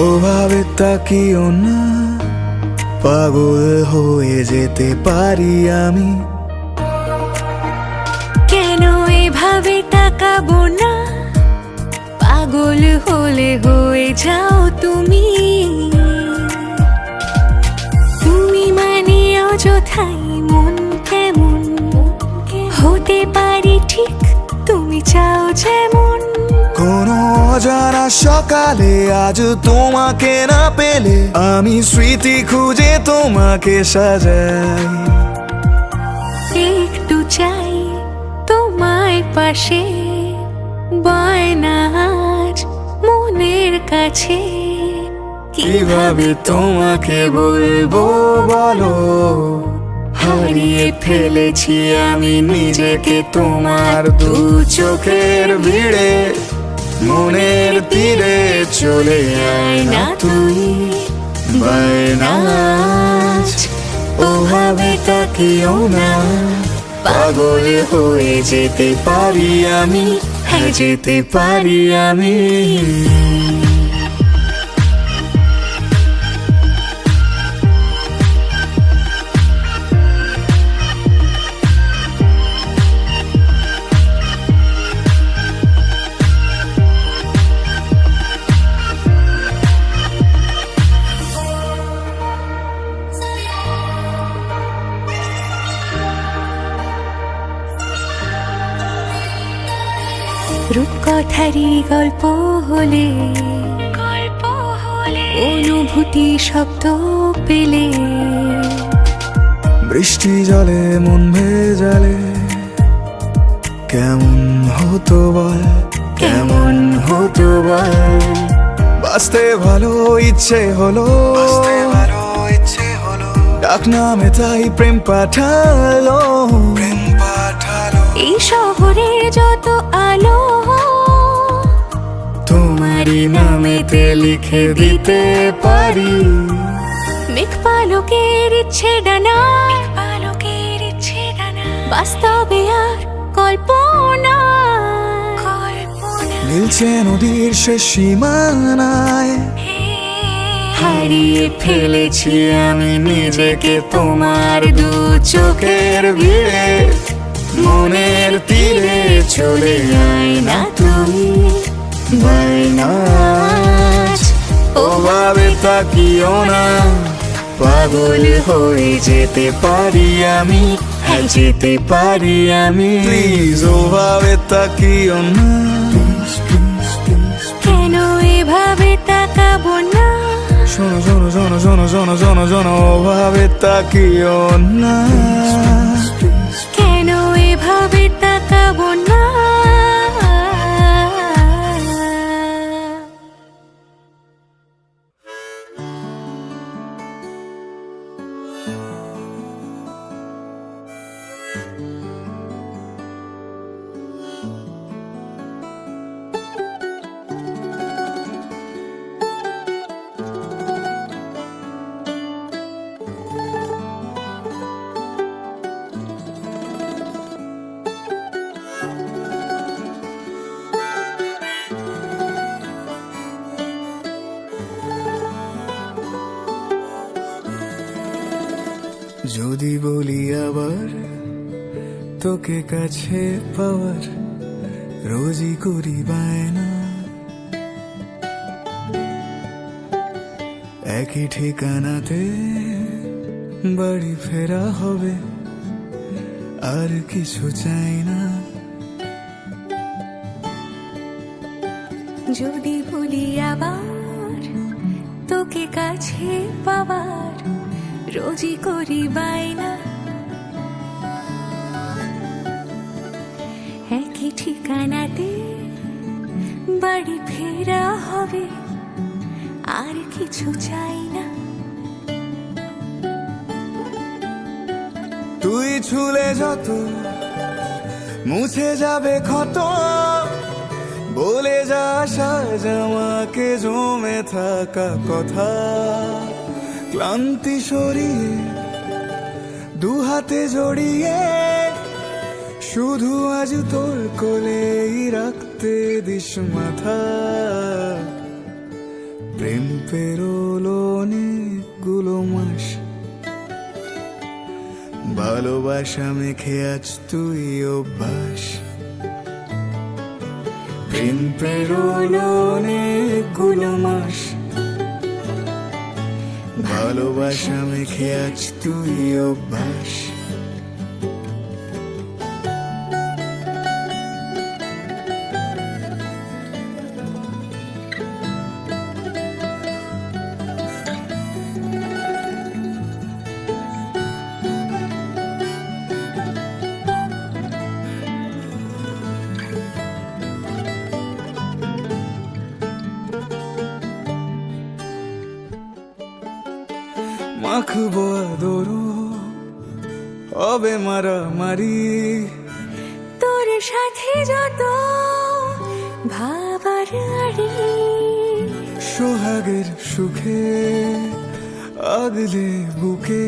ওভাবে তাকিও না, পাগল হয়ে যেতে পারি আমি। কেন এভাবে তাকাবো না, পাগল হলে হয়ে যাও তুমি। তুমি মানে অযথাই মন কেমন হতে পারি ঠিক তুমি চাও যেমন। কোনো অজানা সকালে আজ তোমাকে না পেলে আমি স্মৃতি খুঁজে তোমাকে সাজাই। একটু চাই তোমায় পাশে, বায়না আজ মনের কাছে। কিভাবে তোমাকে বলবো বলো, হারিয়ে ফেলেছি আমি নিজেকে তোমার দু চোখের ভিড়ে। মনের তীরে চলে আয় না তুই, বায়না আজ ওভাবে তাকিও না, পাগল হয়ে যেতে পারি আমি, হ্যাঁ যেতে পারি আমি। রূপকথারই গল্প হলে অনুভূতি শব্দ পেলে, বৃষ্টি জলে মন ভেজালে কেমন হতো বল, কেমন হতো বল। বাঁচতে ভালো ইচ্ছে হলো, ডাক নামে তাই প্রেম পাঠালো, প্রেম পাঠালো। এই শহরে যত আলো তোমারই নামেতে লিখে দিতে পারি। মেঘ পালকের ইচ্ছে ডানা, বাস্তবে আর কল্পনা। মিলছে নদীর শেষ সীমানায়, হারিয়ে ফেলেছি আমি নিজেকে তোমার দু চোখের ভিড়ে। মনের তীরে চলে আয় না তুমি, বায়না আজ ওভাবে তাকিও না, পাগল হয়ে যেতে পারি আমি, হ্যাঁ যেতে পারি আমি। প্লিজ ওভাবে তাকিও না, কেন এভাবে তাকাবো না। শোনো শোনো শোনো শোনো শোনো শোনো শোনো, ওভাবে তাকিও না, কেন এভাবে তাকাবো না। যদি বলি আবার তোকে কাছে পাওয়ার, রোজই করি বায়না, একই ঠিকানাতে বাড়ি ফেরা হবে, আর কিছু চাই না। যদি বলি আবার তোকে কাছে পাবার, রোজই করি বায়না, একই ঠিকানাতে বাড়ি ফেরা হবে, আর কিছু চাই না। তুই ছুলে যত মুছে যাবে ক্ষত, বলে যা সাজ আমাকে জমে থাকা কথা। ক্লান্তি সরিয়ে দু হাতে জড়িয়ে শুধু আজ তোর কোলেই রাখতে দিস মাথা। প্রেম পেরোলো অনেকগুলো মাস, ভালোবাসা মেখে আজ তুই অভ্যাস। প্রেম পেরোলো অনেকগুলো মাস, ভালোবাসা মেখে আজ তুই অভ্যাস। মাখবো আদর, হবে মারামারি, তোর সাথে যত ভাবার আড়ি, সোহাগের সুখে আগলে বুকে,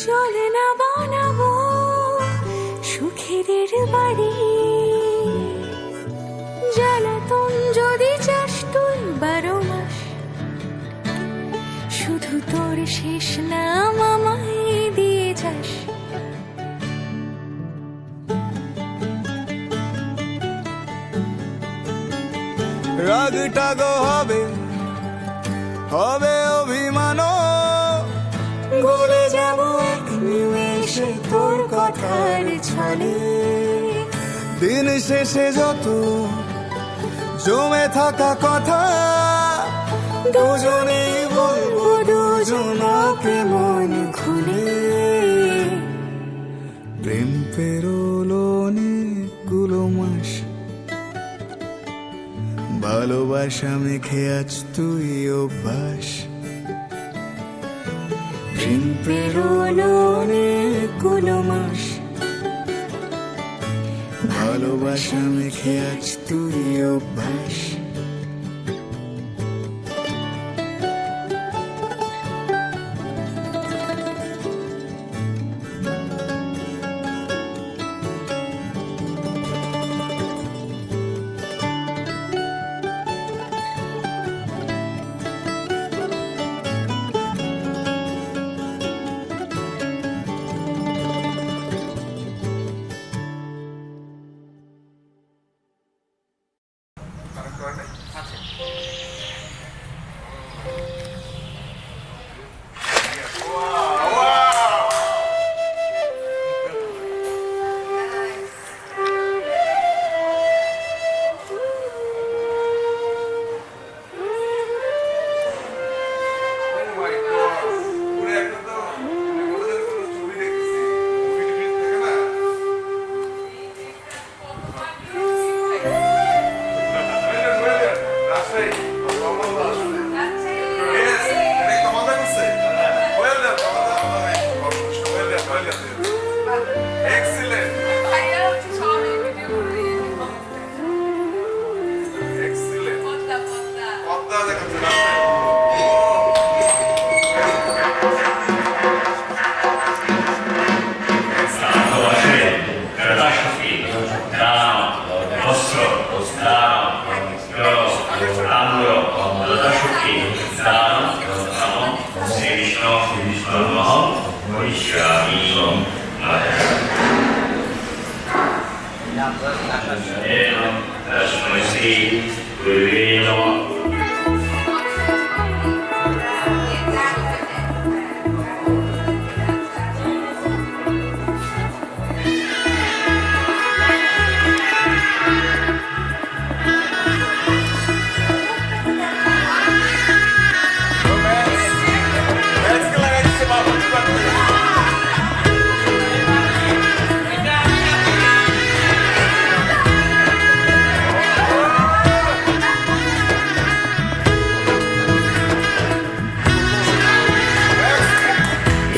চলে না বানাবো সুখের বাড়ি। জ্বালাতন যদি চাস তুই 12 মাস, শুধু তোর শেষ নাম আমায় দিয়ে যাস। রাগটা গো হবে হবে অভিমান, গলে যাব এক নিমেষে তোর কথার ছলে। দিন শেষে যত জমে থাকা কথা, দুজনেই বলবো দুজনাকে মন খুলে। প্রেম পেরোলো অনেকগুলো মাস, ভালোবাসা মেখে আজ তুই অভ্যাস। প্রেম পেরোলো অনেকগুলো মাস, ভালোবাসা মেখে আজ তুই অভ্যাস।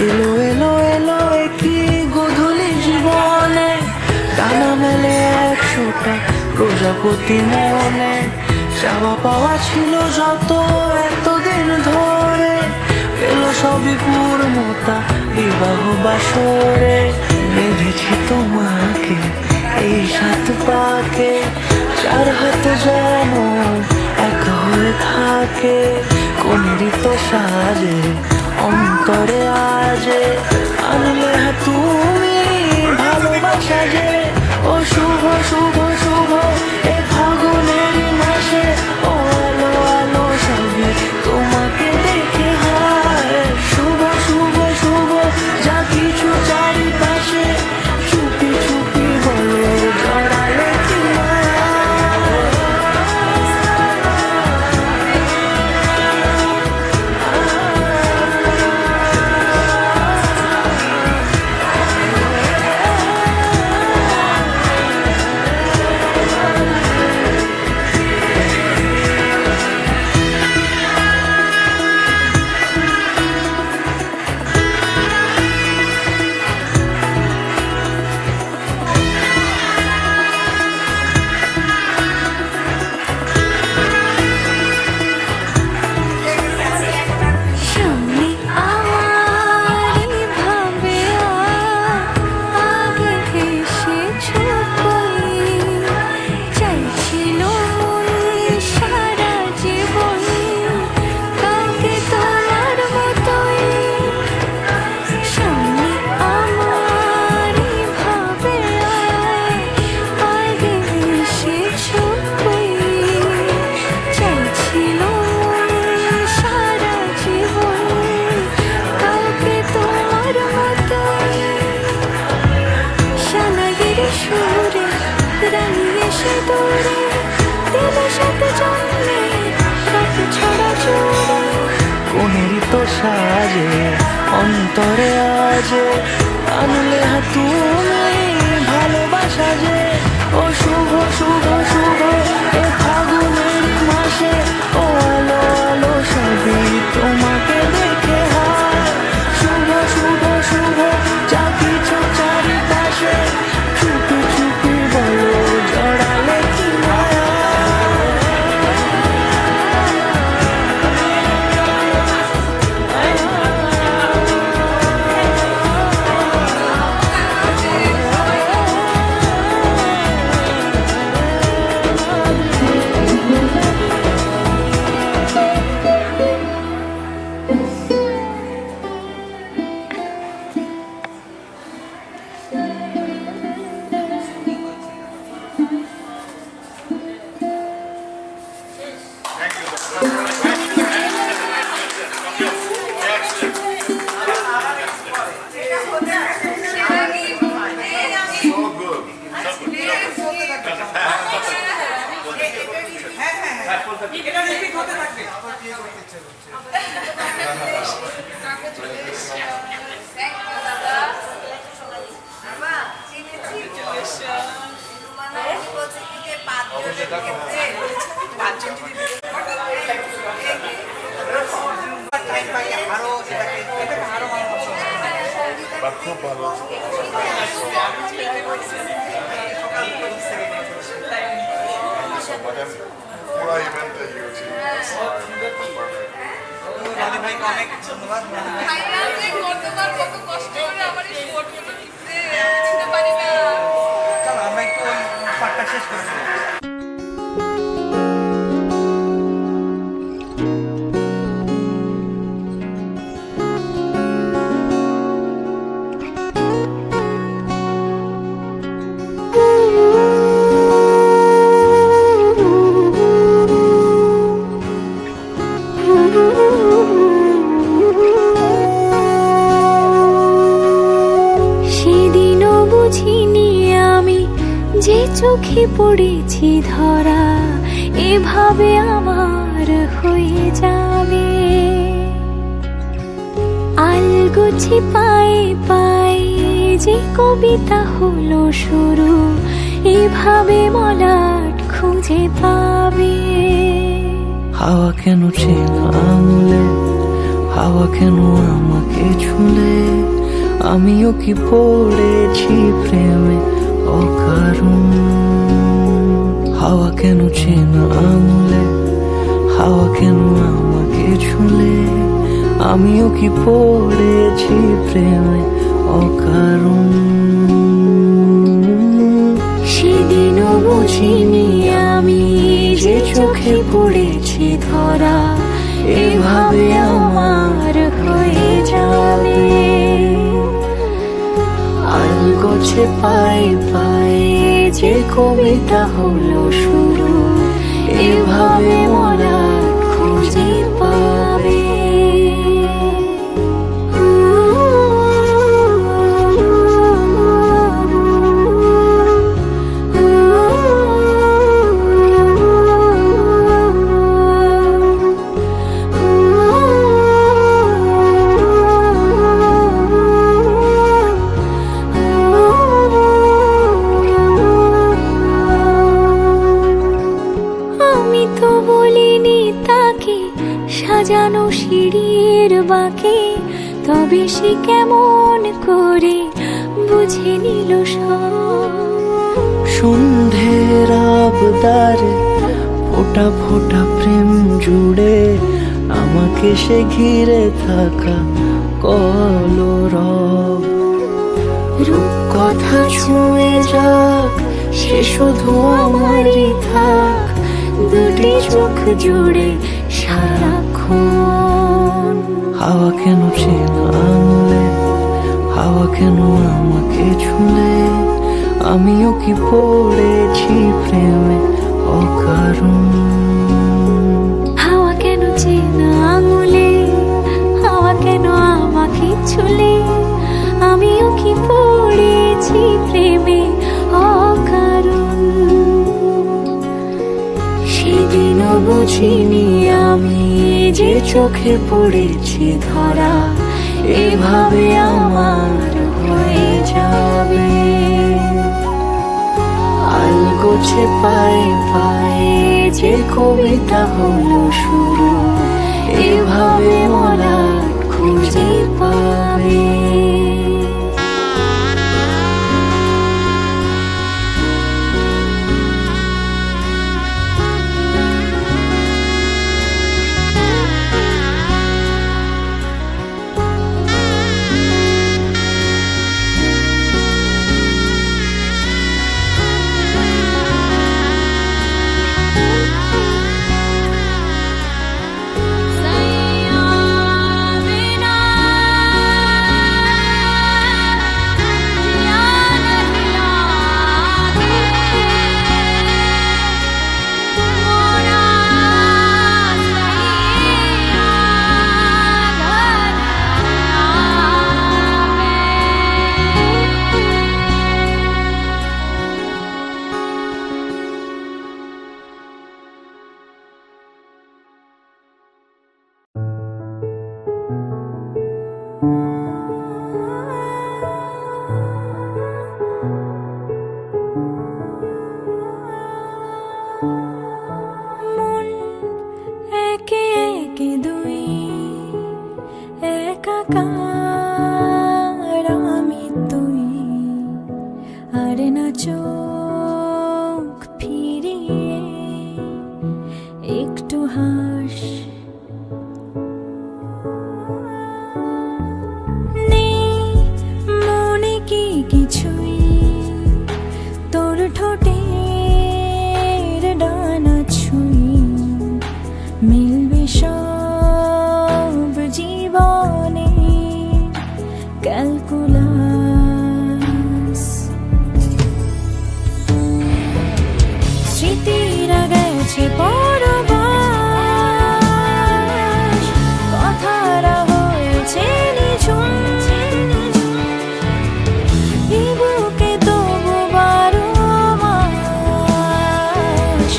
এলো এলো এলো একই গধূলি জীবনে, ডানা মেলে 100টা প্রজাপতি মনে। চাওয়া পাওয়া ছিল যত এতদিন ধরে, পেল সবই পূর্ণতা বিবাহ বাসরে। বেঁধেছি তোমাকে এই 7 পাকে, 4 হাত যেন এক হয়ে জুড়ে থাকে কোনেরই তো সাজে অন্তরে আজে আনলে তুমি ভালোবাসা যে ও শুভ শুভ শুভ এ ফাগুনের মাসে ও আলো আলো সবে তোমাকে দেখে হয় শুভ শুভ শুভ যা কিছু চারিপাশে চুপি চুপি বলো জড়ালে কি মায়া সামনে আমার ভাবে আগে এসেছো কই চাইছিল মন সারা জীবন কাউকে তোমার মতোই সামনে আমার ভাবে আগে এসেছো কই চাইছিল মন সারা জীবন কাউকে তোমার মতোই শানাগিরি সুরে রানী এসে দৌড়ে দিল সাথে জন্মে রাত ছড়া জোরে কোনেরই তো সাজে অন্তরে আজে আনলে তুমি ভালোবাসা যে ও শুভ শুভ শুভ এ ফাগুনের মাসে ও আলো আলো সবই তোমাকে দেখে হয় শুভ শুভ শুভ যা কিছু চারিপাশে চুপি চুপি বলো জড়ালে কি মায়া খুব ভালো পুরো ইভেন্টে ইউটি ভাইকে অনেক ধন্যবাদ ভাইয়া যে গতবার কত কষ্ট করে আমার এই শর্টগুলো লিখতে বুঝতে পারি না চলো আমরা একটু ওই পার্টটা শেষ করে দিই। সেদিনও বুঝিনি আমি যে চোখে পড়েছি ধরা এভাবে আমার হয়ে যাবে আলগোছি পায়ে পায়ে যে কবিতা হলো শুরু এভাবে মলাট খুঁজে পাবে হাওয়া কেন চেনা আঙুলে হাওয়া কেন আমাকে ছুলে আমিও কি পড়েছি প্রেমে অকারণ হাওয়া কেন চেনা আঙুলে হাওয়া কেন আমাকে ছুলে আমিও কি পড়েছি প্রেমে অকারণ সেদিনও বুঝিনি আমি যে চোখে পড়েছি ধরা এভাবে আমার হয়ে যাবে। আলগোছে পাই পাই যে কবিতা হলো শুরু, এভাবে মোরা খুঁজে পাবে। আমি তো বলিনি তাকে সাজানো সিঁড়ির বাঁকে, তবে সে কেমন করে বুঝে নিল সব। সন্ধ্যের আবদারে ফোটা ফোটা প্রেম জুড়ে আমাকে সে ঘিরে থাকা কলরব। রূপকথা ছুঁয়ে যাক সে শুধু আমারই থাক, দুটি চোখ জুড়ে সারাক্ষণ। হাওয়া কেন চেনা আঙুলে, হাওয়া কেন আমাকে ছুলে, আমিও কি পড়েছি প্রেমে অকারণ। হাওয়া কেন চেনা আঙুলে, হাওয়া কেন আমাকে ছুলে, আমিও কি পড়েছি প্রেমে অকারণ। সেদিনও বুঝিনি আমি যে চোখে পড়েছি ধরা, এভাবে আমার হয়ে যাবে। আলগোছে পাই পাই যে কবিতা হলো শুরু, এভাবে মোরা খুঁজে পাবে। একে একে দুই একাকার আমি তুই, আর না চোখ ফিরিয়ে একটু হাস। নেই মনে কি কিছুই তোর ঠোঁটের ডানা ছুঁই, মিলবে সব জীবনে ক্যালকুলাস। স্মৃতিরা গেছে পরবাস, কথারা হয়েছে নিঝুম। এই বুকে তবু 12 মাস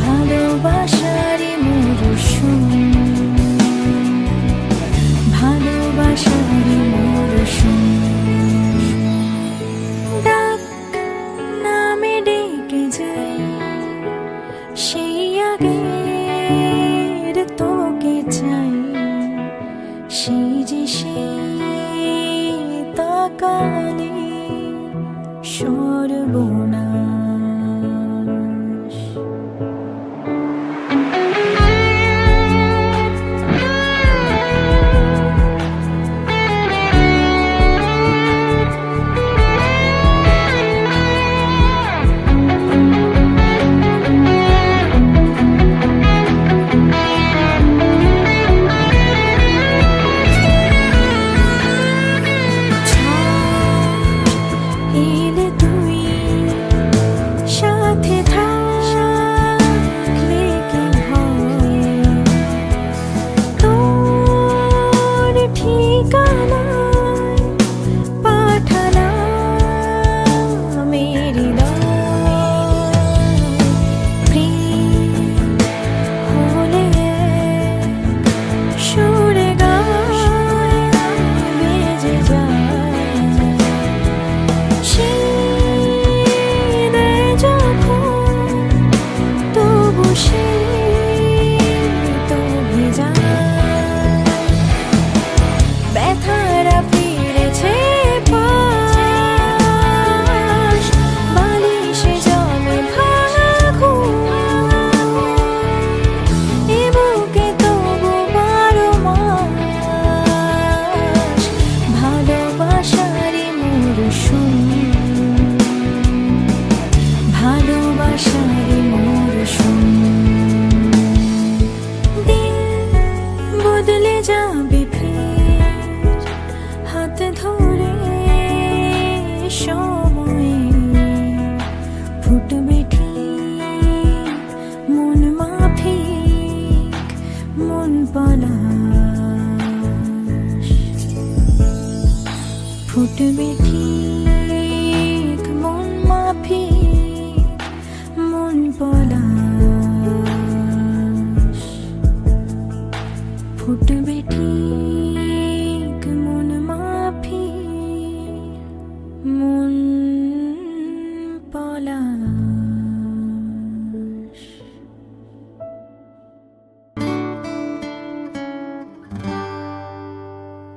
ভালোবাসারই মরশুম, ভালোবাসারই মরশুম। ডাক নামে ডেকে যাই সেই আগের তোকে চাই, সেই যে সেই তাকালে সর্বনাশ। ফুটবে ঠিক মন মাফিক মন পলাশ, ফুটবে ঠিক মন মাফিক মন পলাশ।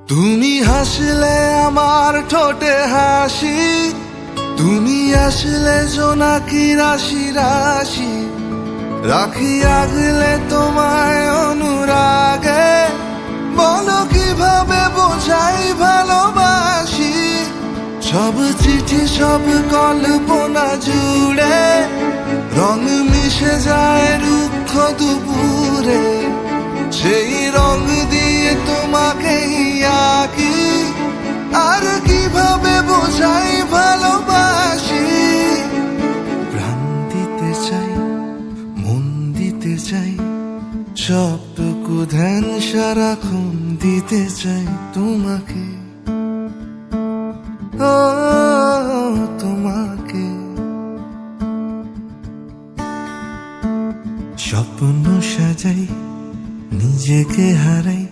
তুমি হাসলে আমার ঠোঁটে হাসি, তুমি আসলে জোনাকি রাশি রাশি, রাখি আগলে তোমায় অনুরাগে, বলো কিভাবে বোঝাই ভালোবাসি। সব চিঠি সব কল্পনা জুড়ে রং মিশে যায় রুক্ষ দুপুরে, সেই রং দিয়ে তোমাকে আঁকি, আর কিভাবে বোঝাই ভালোবাসি। প্রাণ দিতে চাই মন দিতে চাই, সবটুকু ধ্যান সারাক্ষণ দিতে চাই তোমাকে, ও তোমাকে। স্বপ্ন সাজাই নিজেকে হারাই,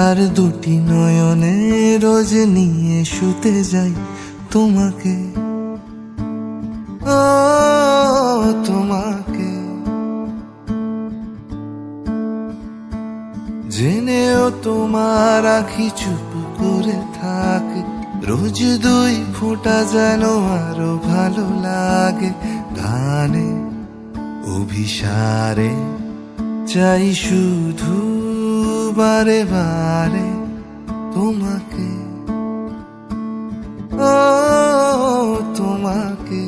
আর দুটি নয়নে রোজ নিয়ে শুতে যাই তোমাকে, ও তোমাকে। জেনেও তোমার আখি চুপ করে থাকে, রোজ দুই ফোঁটা যেন আরো ভালো লাগে। গানে অভিসারে চাই শুধু বারে বারে তোমাকে, ও তোমাকে।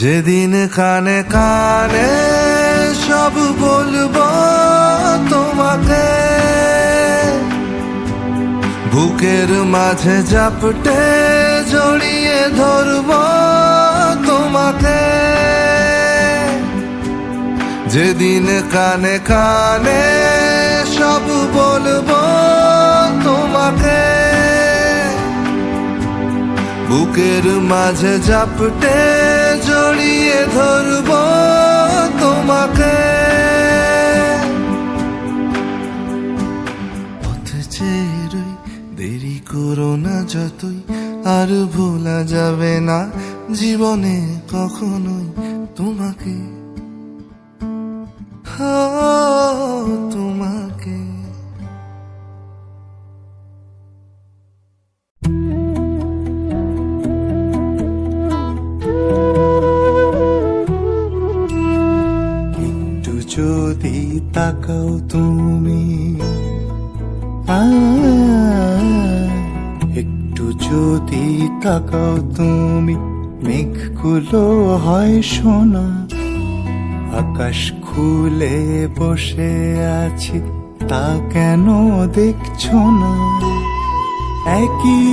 যেদিন কানে কানে সব বলবো তোমাকে, বুকের মাঝে জাপটে জড়িয়ে ধরবো তোমাকে। যেদিন কানে কানে সব বলবো তোমাকে, বুকের মাঝে জাপটে জড়িয়ে ধরবো তোমাকে। পথ চেয়ে রই, দেরি করো না যতই, আর ভোলা যাবে না জীবনে কখনোই তোমাকে, তোমাকে। একটু যদি তাকাও তুমি, একটু যদি তাকাও তুমি, মেঘগুলো হয় সোনা। আকাশ খুলে বসে আছি, তা কেন দেখছো না? একই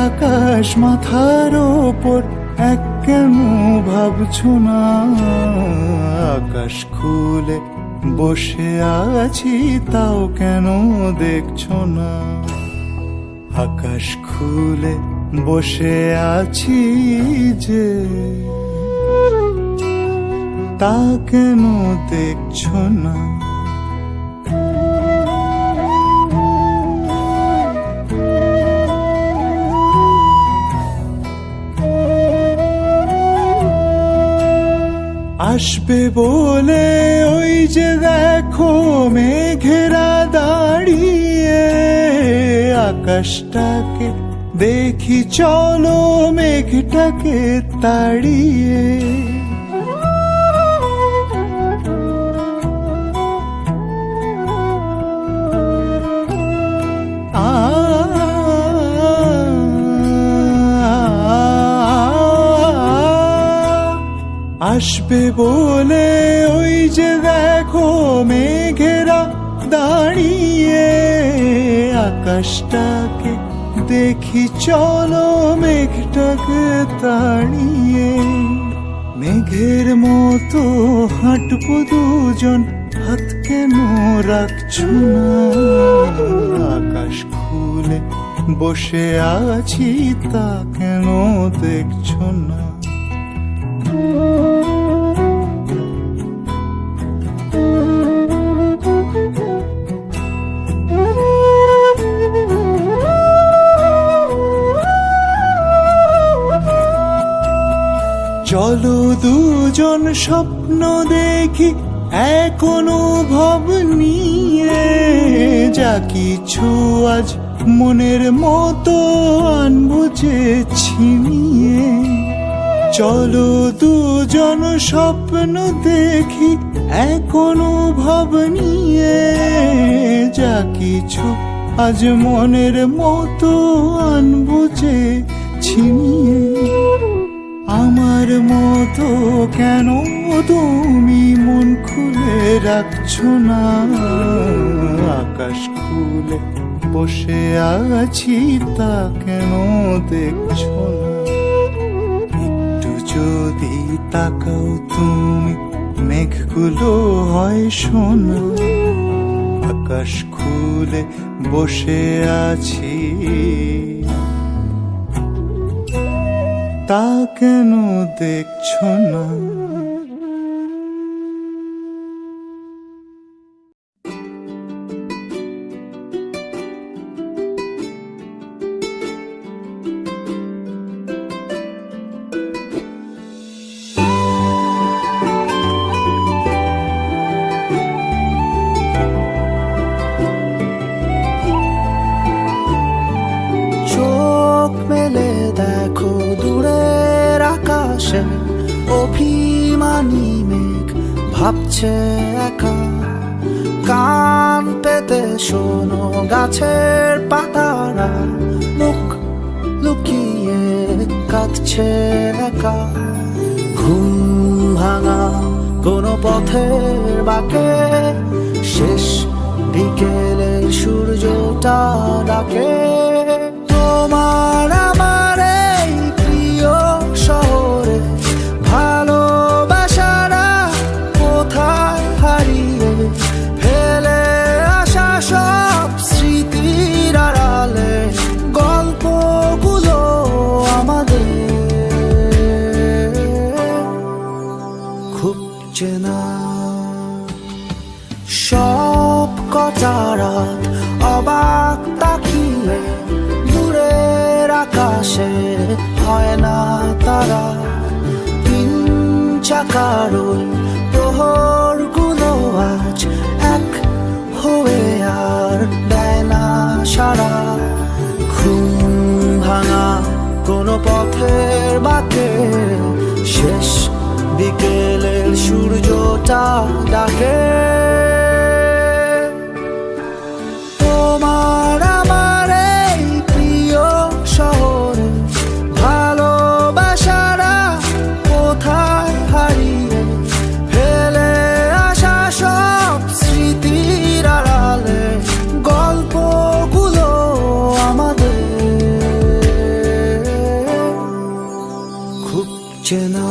আকাশ মাথার ওপর, এক কেন ভাবছো না? আকাশ খুলে বসে আছি, তাও কেন দেখছো না? আকাশ খুলে বসে আছি যে, তা কেন দেখছো না? আসবে বলে ওই যে দেখো মেঘেরা দাঁড়িয়ে, আকাশটাকে দেখি চলো মেঘটাকে তাড়িয়ে। আসবে বলে ওই যে দেখো মেঘেরা দাঁড়িয়ে, আকাশটাকে দেখি চলো মেঘটাকে তাড়িয়ে। মেঘের মতো হাঁটবো দুজন, হাত কেন রাখছো না? আকাশ খুলে বসে আছি তা কেন দেখছো না? চলো দুজন স্বপ্ন দেখি এক অনুভব নিয়ে, যা কিছু আজ মনের মতো আনবো যে ছিনিয়ে। চলো দুজন স্বপ্ন দেখি এক অনুভব নিয়ে, যা কিছু আজ মনের মতো আনবো যে ছিনিয়ে। আমার মতো কেন তুমি মন খুলে রাখছো না? আকাশ খুলে বসে আছি তা কেন দেখছো না? একটু যদি তাকাও তুমি মেঘগুলো হয় সোনা। আকাশ খুলে বসে আছি তা কেন দেখছো না? চোখ মেলে দেখো দূরের আকাশে অভিমানী মেঘ ভাবছে একা। কান পেতে শোনো গাছের পাতারা মুখ লুকিয়ে কাঁদছে একা। ঘুম ভাঙা কোনো পথের বাঁকে শেষ বিকেলে সূর্যটা ডাকে। তোমার আমার এই প্রিয় শহরে ভালোবাসারা কোথায় হারিয়ে ফেলে আসা সব স্মৃতির আড়ালে গল্পগুলো আমাদের খুব চেনা। সব কটা রাত অবাক তাকিয়ে দূরের আকাশে হয় না তারা। তিন চাকার ওই প্রহরগুলো আজ এক হয়ে আর দেয় না সারা। ঘুম ভাঙা কোনো পথের বাঁকে শেষ বিকেলের সূর্যটা ডাকে। তোমার আমার এই প্রিয় শহরে ভালোবাসারা কোথায় হারিয়ে ফেলে আসা সব স্মৃতির আড়ালে গল্পগুলো আমাদের খুব চেনা।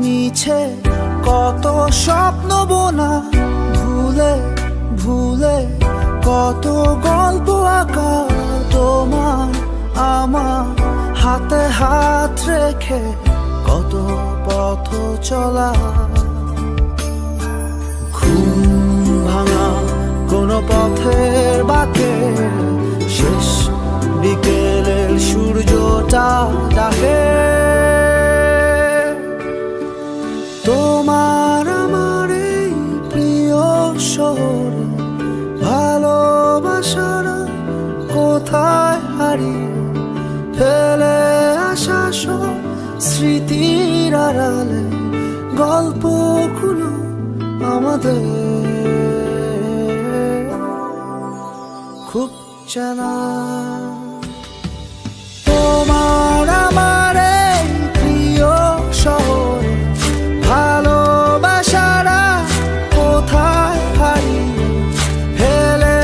মিছে কত স্বপ্ন বোনা ভুলে ভুলে কত গল্প আঁকা। তোমার আমার হাতে হাত রেখে কত পথ চলা। ঘুম ভাঙা কোনো পথের বাঁকে শেষ বিকেলের সূর্যটা ডাকে। তোমার আমার এই প্রিয় শহরে ভালোবাসারা কোথায় হারিয়ে ফেলে আসা সব স্মৃতির আড়ালে গল্পগুলো আমাদের খুব চেনা তোমার আমার এই প্রিয় শহর ভালোবাসারা কোথায় হারিয়ে ফেলে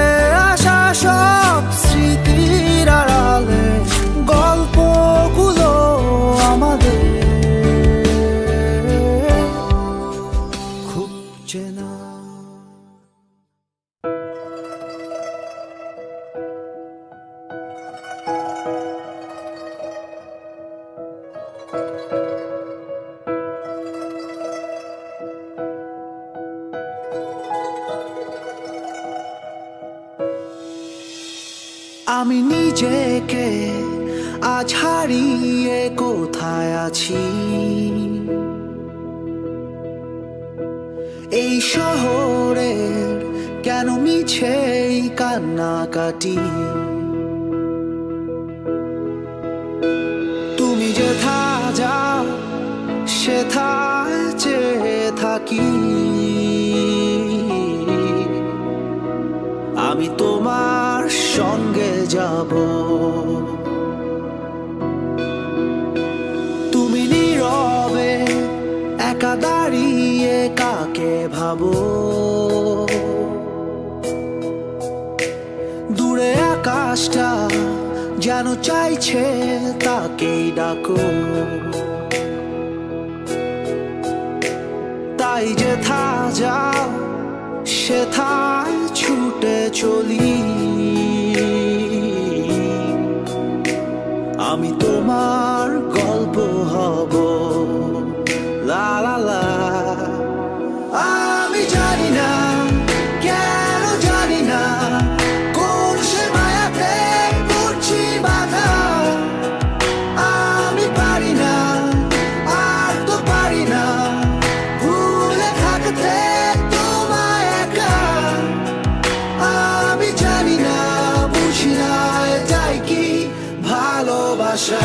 আসা সব স্মৃতির আড়ালে গল্পগুলো আমাদের খুব চেনা আমি নিজেকে আজ হারিয়ে কোথায় আছি এই শহরের কেন মিছে এই কান্নাকাটি তুমি যেথা যাও সেথায় চেয়ে থাকি আমি তোমার সঙ্গে যাব তুমি নীরবে একা দাঁড়িয়ে কাকে ভাবো দূরে আকাশটা যেন চাইছে তাকেই ডাকো তাই যেথা যাও সেথায় ছুটে চলি আমি তোমার গল্প হব লা লা লা আমি জানি না কেন জানি না কোন সে মায়াতে পড়ছি বাধা আমি পারি না আর তো পারি না ভুলে থাকতে তোমায় একা আমি জানি না বুঝি না এটাই কি ভালোবাসা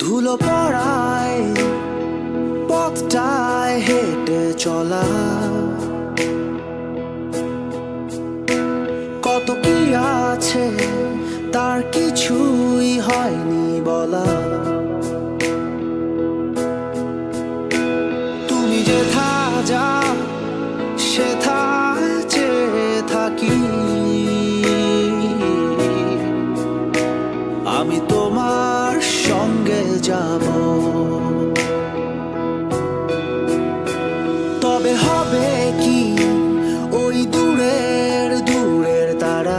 ধুলো পড়ায় পথটায় হেঁটে চলা কত কি আছে তার কিছুই হয়নি বলা তুমি যেথা যাও সেথায় চেয়ে থাকি আমি তোমার সঙ্গে যাব তবে হবে কি ওই দূরের দূরের তারা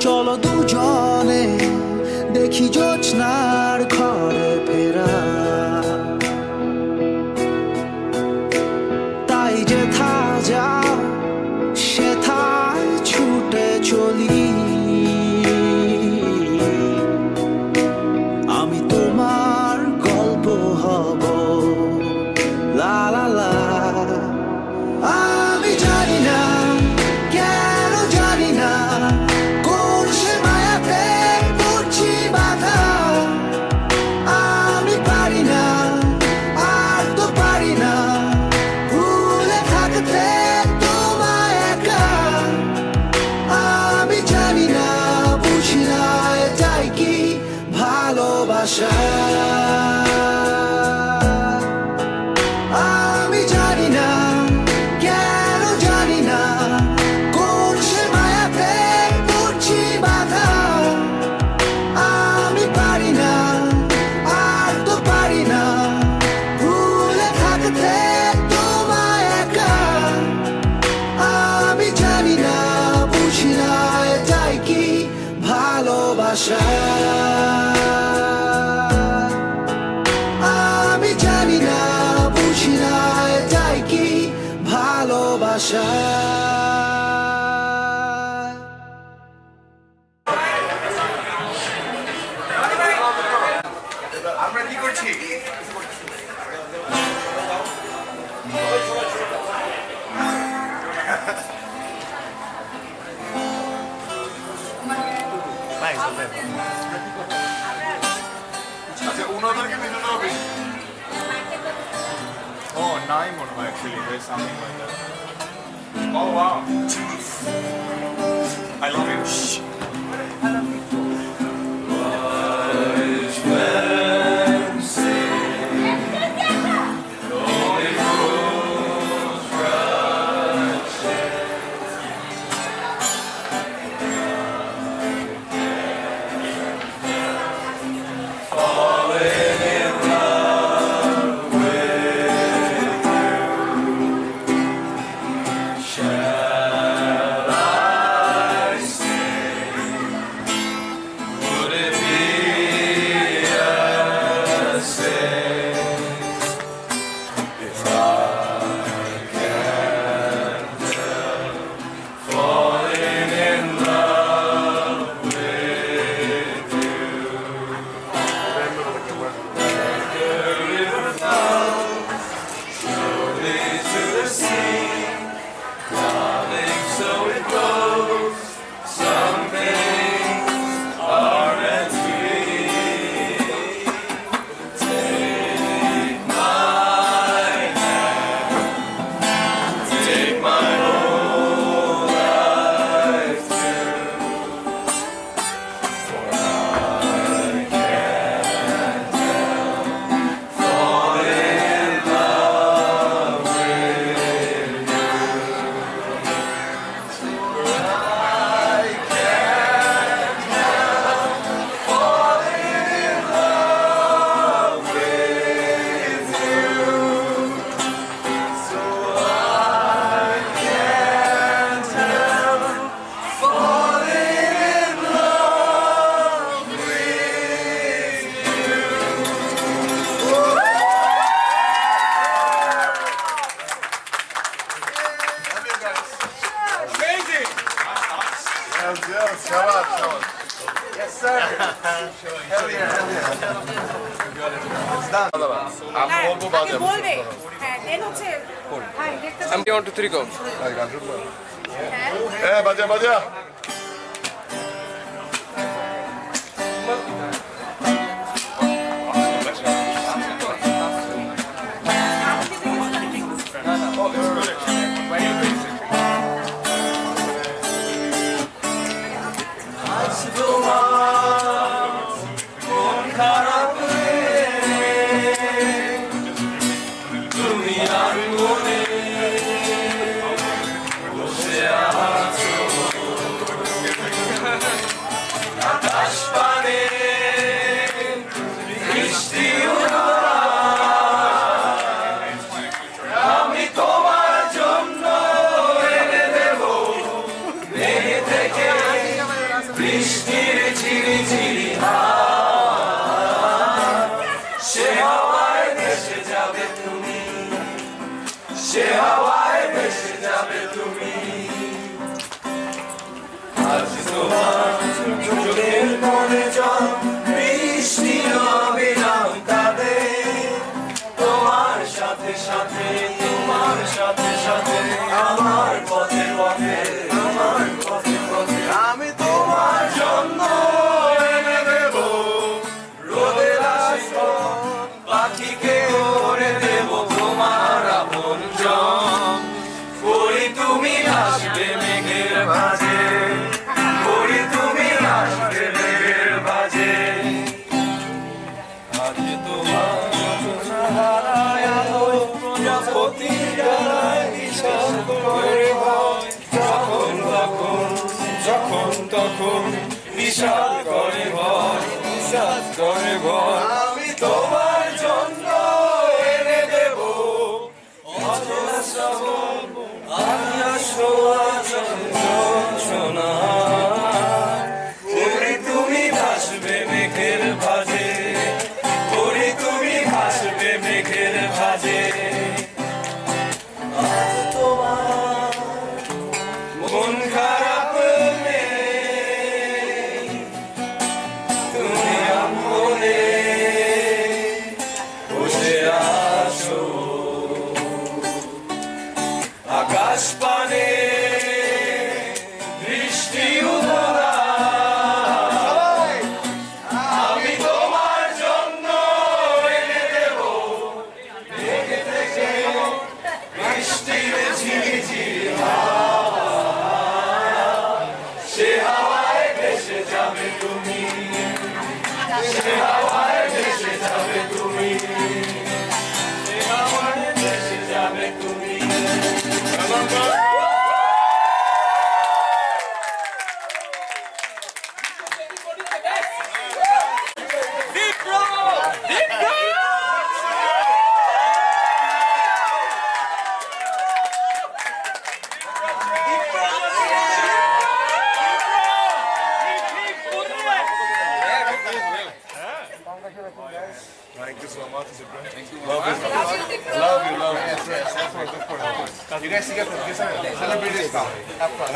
চলো দুজনে দেখি জোছনার ঘরে ফেরা তাই যেথা যাও সেথায় ছুটে চলি আমি তোমার গল্প হব লা লা লা আমি জানি না কেন জানি না কোন সে মায়াতে পড়ছি বাধা আমি পারি না আর তো পারি না ভুলে থাকতে তোমায় একা আমি জানি না বুঝি না এটাই কি ভালোবাসা আমি জানি না কেন জানি না কোন সে মায়াতে পড়ছি বাধা আমি পারি না আর তো পারি না ভুলে থাকতে তোমায় একা আমি জানি না বুঝি না এটাই কি ভালোবাসা আমি জানি না বুঝি না এটাই কি ভালোবাসা আমরা কি করছি ওনাদেরকে নিতে হবে ও নাই মনে হয় actually there something like that oh wow I love you Yes, show up, show up. Yes, sir. Hell yeah, hell yeah. It's done. আমি বলবো বাজে বলবে হ্যাঁ দেন হচ্ছে হ্যাঁ দেখতে I'm 1 2 3 go. বাজা বাজা আমি তোমার জন্য এনে দেব রোদের আশীর্বাদ পাখিকে করে দেব তোমার আপনজন করি তুমি আসবে মেঘের মাঝে করি তুমি আসবে মেঘের মাঝে আজ তোমার হারায় আলো প্রজাপতি ডালায় নিশান করে ভয় যখন তখন যখন তখন নিশান করে ভয় নিশান করে ভয় আমি তোমার জন্য এনে দেব অজস্র শ্রাবণ আলিয়া সোয়া সোনা করি তুমি ভাসবে মেঘের ভাজে করি তুমি ভাসবে মেঘের ভাজে আজ তোমার মন খারাপ নেই তুমি আমনে Thank you so much. Love you. Love you. Love you. Yes. You guys see celebrate this now. Have fun.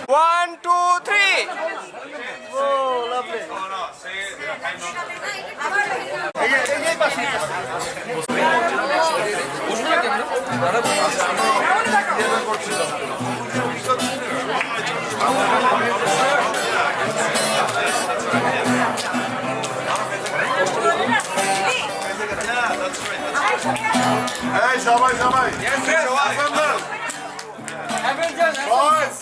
One, two, three. Oh, lovely. Hey, Shabay. Yes, yes. Boys.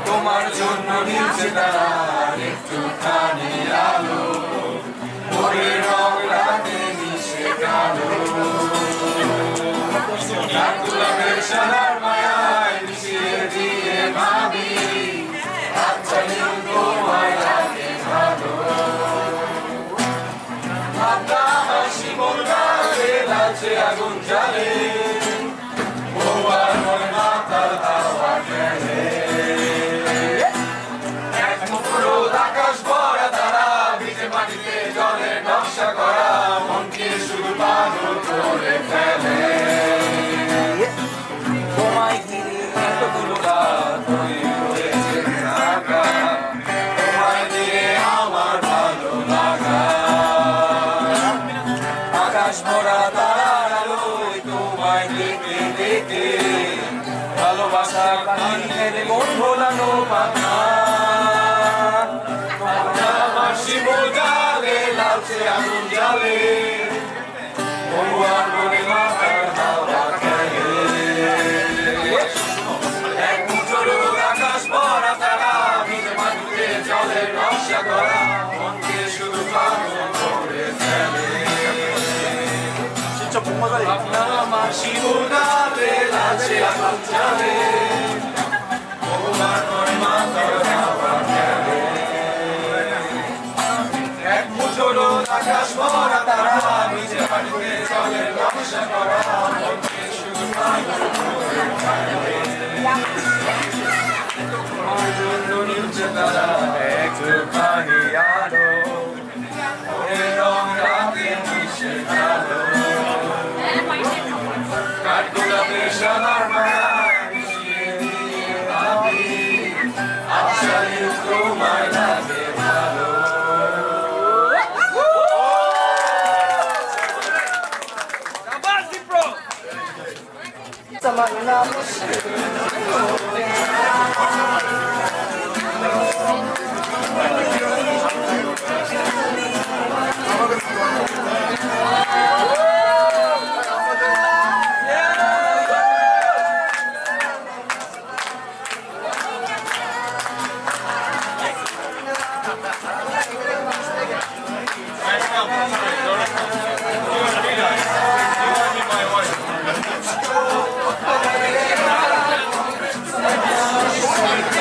তোমার জন্য নিচে দাঁড়ান একটুখানি আলো ভোরের রং রাতে মিশে গেল গোলাপের সাদার মায়ায় মিশিয়ে দিয়ে ভাবি আচ্ছা তোমায় লাগে ভালো ভাবনা হাসি মন গাছে লালচে আগুন জ্বালে বউয়ার মনে মাতার হাওয়া খেলে আকাশ ভরা তারা ভিজে মাটিতে জলের নকশা করা মনকে শুধু পাগল করে ফেলে তোমায় ঘিরে এতগুলো রাত হয়েছে থাকা তোমায় দিয়ে আমার ভালো লাগা আকাশ ভরা তারার আলোয় তোমায় দেখে দেখে ভালোবাসার পানি ফেলে মন ভোলানো পাখা শিমুল জালে লালচে আগুন জালে বউয়ার মনে মাথার হাওয়া খেলে এক মুঠো রোদ আকাশ ভরা তারা ভিজে মাটিতে জলের নকশা করা মনকে শুধু পাগল করে ফেলে আপনার আমার শিমুল জালে লালচে আগুন জালে বউয়ার মনে মাথার হাওয়া খেলে এক মুঠো রোদ আকাশ ভরা তারা ভিজে মাটিতে জলের নকশা করা মনকে শুধু পাগল করে ফেলে তোমার জন্য নিচে তারা একটুখানি আলো ভোরের রং রাতে মিশে গেল কাঠগোলাপের সাদার মায়ায় মিশিয়ে দিয়ে ভাবি আচ্ছা তোমায় লাগে ভালো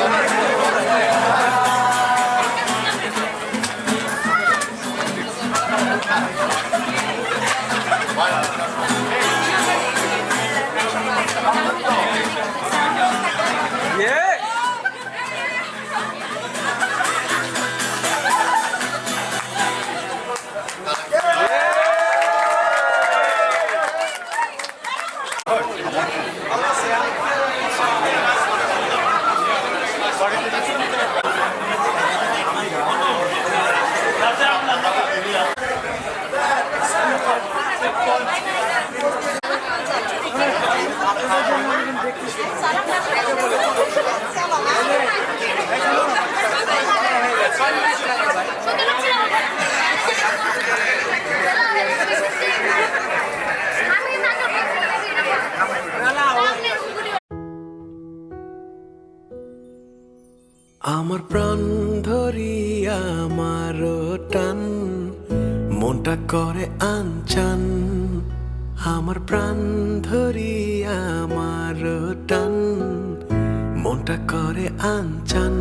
Thank you. আমার প্রাণ ধরিয়া আমার টান মনটা করে আনচান আমার প্রাণ ধরিয়া আমার টান মনটা করে আনচান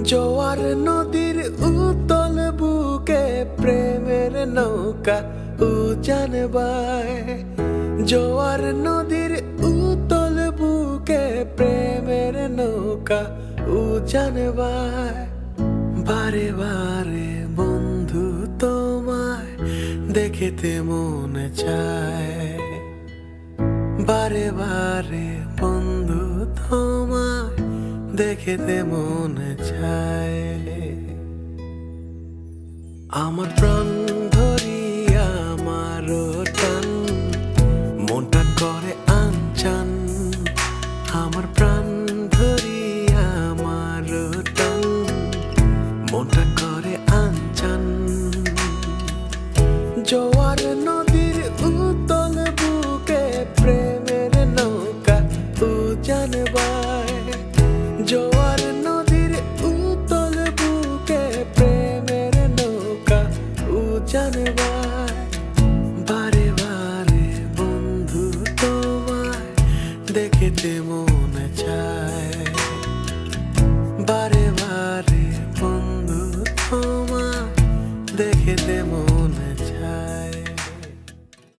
জোয়ার নদীর উতল বুকে প্রেমের নৌকা উজান বায় জোয়ার নদীর উতল বুকে প্রেমের নৌকা উজান বায় বারে বারে বন্ধু তোমায় দেখিতে মনে চায় বারে বারে বন্ধু তোমায় দেখিতে মনে চায় আমার প্রাণ ধরিয়া আমার টান মনটা করে আনচান আমার প্রাণ ধরিয়া আমার টান মনটা করে আনচান জোয়ার নদীর উতল বুকে প্রেমের নৌকা উজান বায় জোয়ার